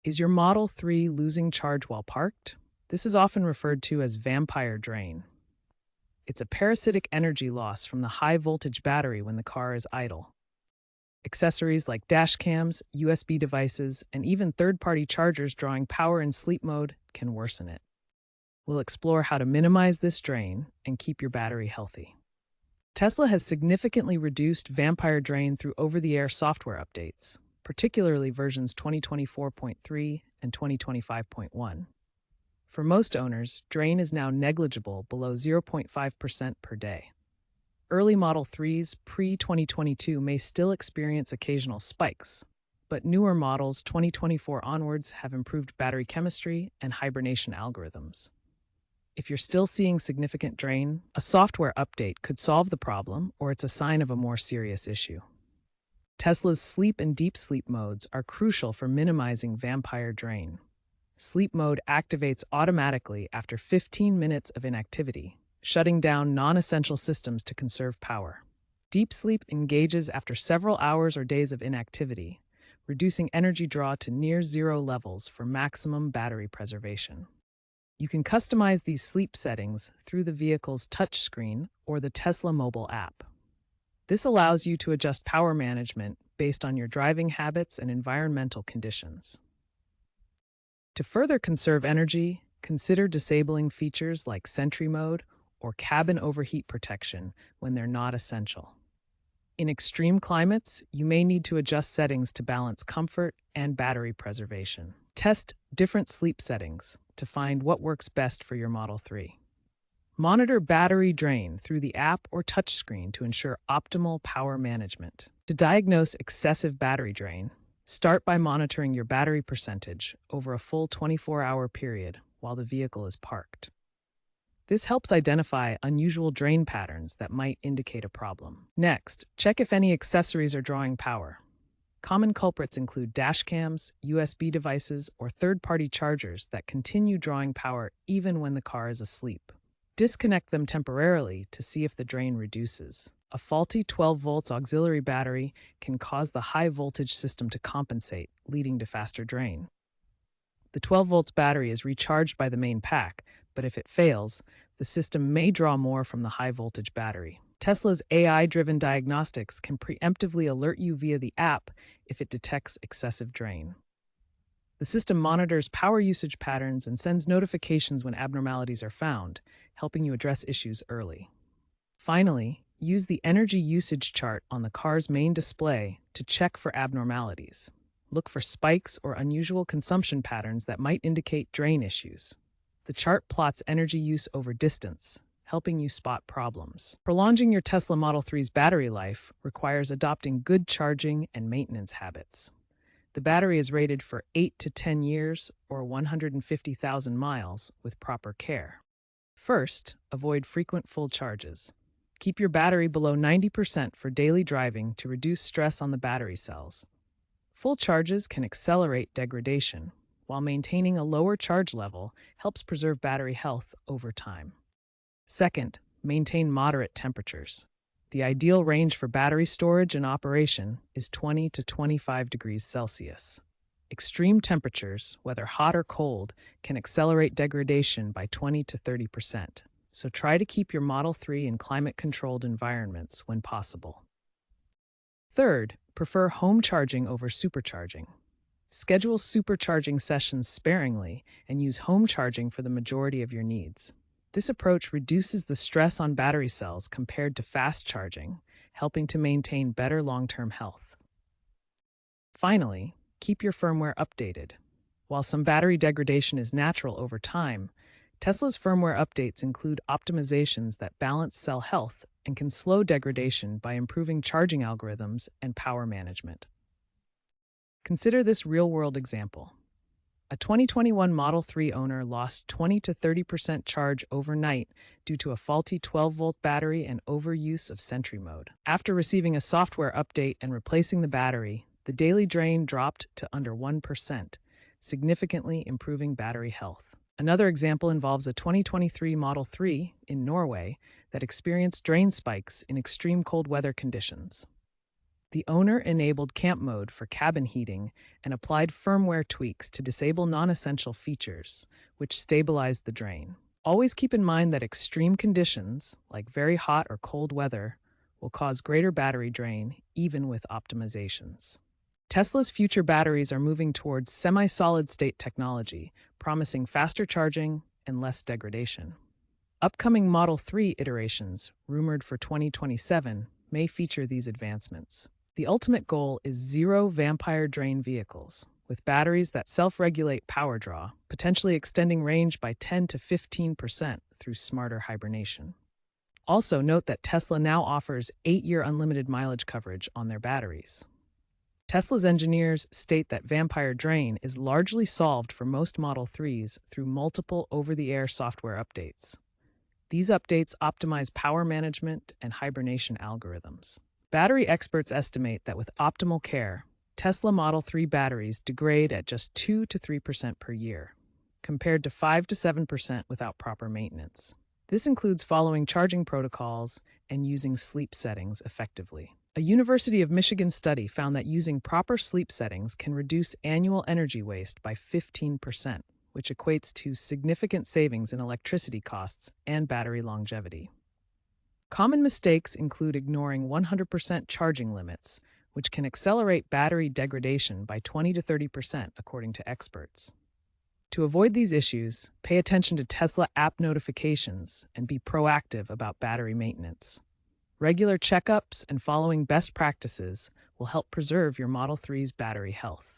Is your Model 3 losing charge while parked? This is often referred to as vampire drain. It's a parasitic energy loss from the high voltage battery when the car is idle. Accessories like dash cams, USB devices, and even third party chargers drawing power in sleep mode can worsen it. We'll explore how to minimize this drain and keep your battery healthy. Tesla has significantly reduced vampire drain through over the air software updates, particularly versions 2024.3 and 2025.1. For most owners, drain is now negligible below 0.5% per day. Early Model 3s pre-2022 may still experience occasional spikes, but newer models 2024 onwards have improved battery chemistry and hibernation algorithms. If you're still seeing significant drain, a software update could solve the problem, or it's a sign of a more serious issue. Tesla's sleep and deep sleep modes are crucial for minimizing vampire drain. Sleep mode activates automatically after 15 minutes of inactivity, shutting down non-essential systems to conserve power. Deep sleep engages after several hours or days of inactivity, reducing energy draw to near zero levels for maximum battery preservation. You can customize these sleep settings through the vehicle's touchscreen or the Tesla mobile app. This allows you to adjust power management based on your driving habits and environmental conditions. To further conserve energy, consider disabling features like Sentry Mode or cabin overheat protection when they're not essential. In extreme climates, you may need to adjust settings to balance comfort and battery preservation. Test different sleep settings to find what works best for your Model 3. Monitor battery drain through the app or touchscreen to ensure optimal power management. To diagnose excessive battery drain, start by monitoring your battery percentage over a full 24-hour period while the vehicle is parked. This helps identify unusual drain patterns that might indicate a problem. Next, check if any accessories are drawing power. Common culprits include dash cams, USB devices, or third-party chargers that continue drawing power even when the car is asleep. Disconnect them temporarily to see if the drain reduces. A faulty 12 volts auxiliary battery can cause the high voltage system to compensate, leading to faster drain. The 12 volts battery is recharged by the main pack, but if it fails, the system may draw more from the high voltage battery. Tesla's AI-driven diagnostics can preemptively alert you via the app if it detects excessive drain. The system monitors power usage patterns and sends notifications when abnormalities are found, helping you address issues early. Finally, use the energy usage chart on the car's main display to check for abnormalities. Look for spikes or unusual consumption patterns that might indicate drain issues. The chart plots energy use over distance, helping you spot problems. Prolonging your Tesla Model 3's battery life requires adopting good charging and maintenance habits. The battery is rated for 8 to 10 years or 150,000 miles with proper care. First, avoid frequent full charges. Keep your battery below 90% for daily driving to reduce stress on the battery cells. Full charges can accelerate degradation, while maintaining a lower charge level helps preserve battery health over time. Second, maintain moderate temperatures. The ideal range for battery storage and operation is 20 to 25 degrees Celsius. Extreme temperatures, whether hot or cold, can accelerate degradation by 20 to 30%, so try to keep your Model 3 in climate-controlled environments when possible. Third, prefer home charging over supercharging. Schedule supercharging sessions sparingly and use home charging for the majority of your needs. This approach reduces the stress on battery cells compared to fast charging, helping to maintain better long-term health. Finally, keep your firmware updated. While some battery degradation is natural over time, Tesla's firmware updates include optimizations that balance cell health and can slow degradation by improving charging algorithms and power management. Consider this real-world example. A 2021 Model 3 owner lost 20 to 30% charge overnight due to a faulty 12-volt battery and overuse of Sentry Mode. After receiving a software update and replacing the battery, the daily drain dropped to under 1%, significantly improving battery health. Another example involves a 2023 Model 3 in Norway that experienced drain spikes in extreme cold weather conditions. The owner enabled camp mode for cabin heating and applied firmware tweaks to disable non-essential features, which stabilized the drain. Always keep in mind that extreme conditions, like very hot or cold weather, will cause greater battery drain, even with optimizations. Tesla's future batteries are moving towards semi-solid state technology, promising faster charging and less degradation. Upcoming Model 3 iterations, rumored for 2027, may feature these advancements. The ultimate goal is zero vampire drain vehicles, with batteries that self-regulate power draw, potentially extending range by 10 to 15% through smarter hibernation. Also, note that Tesla now offers 8-year unlimited mileage coverage on their batteries. Tesla's engineers state that vampire drain is largely solved for most Model 3s through multiple over-the-air software updates. These updates optimize power management and hibernation algorithms. Battery experts estimate that with optimal care, Tesla Model 3 batteries degrade at just 2 to 3% per year, compared to 5 to 7% without proper maintenance. This includes following charging protocols and using sleep settings effectively. A University of Michigan study found that using proper sleep settings can reduce annual energy waste by 15%, which equates to significant savings in electricity costs and battery longevity. Common mistakes include ignoring 100% charging limits, which can accelerate battery degradation by 20 to 30%, according to experts. To avoid these issues, pay attention to Tesla app notifications and be proactive about battery maintenance. Regular checkups and following best practices will help preserve your Model 3's battery health.